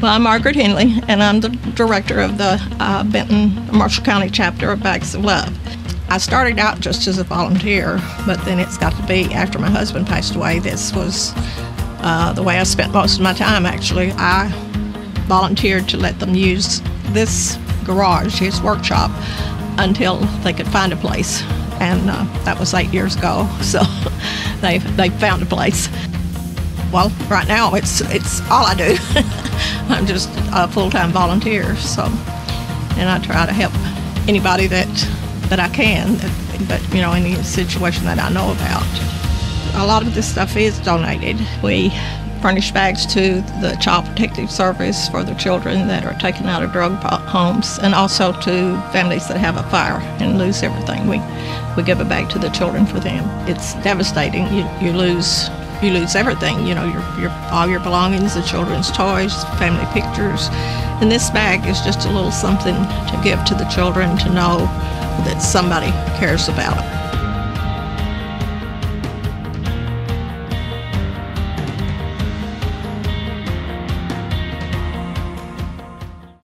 Well, I'm Margaret Henley, and I'm the director of the Benton Marshall County chapter of Bags of Love. I started out just as a volunteer, but then it's got to be after my husband passed away. This was the way I spent most of my time, actually. I volunteered to let them use this garage, his workshop, until they could find a place. And that was 8 years ago, so they found a place. Well, right now it's all I do. I'm just a full-time volunteer, so, and I try to help anybody that I can, but you know, any situation that I know about. A lot of this stuff is donated. We furnish bags to the Child Protective Service for the children that are taken out of drug homes, and also to families that have a fire and lose everything. We give a bag to the children for them. It's devastating. You lose everything. You know, all your belongings, the children's toys, family pictures, and this bag is just a little something to give to the children to know that somebody cares about them.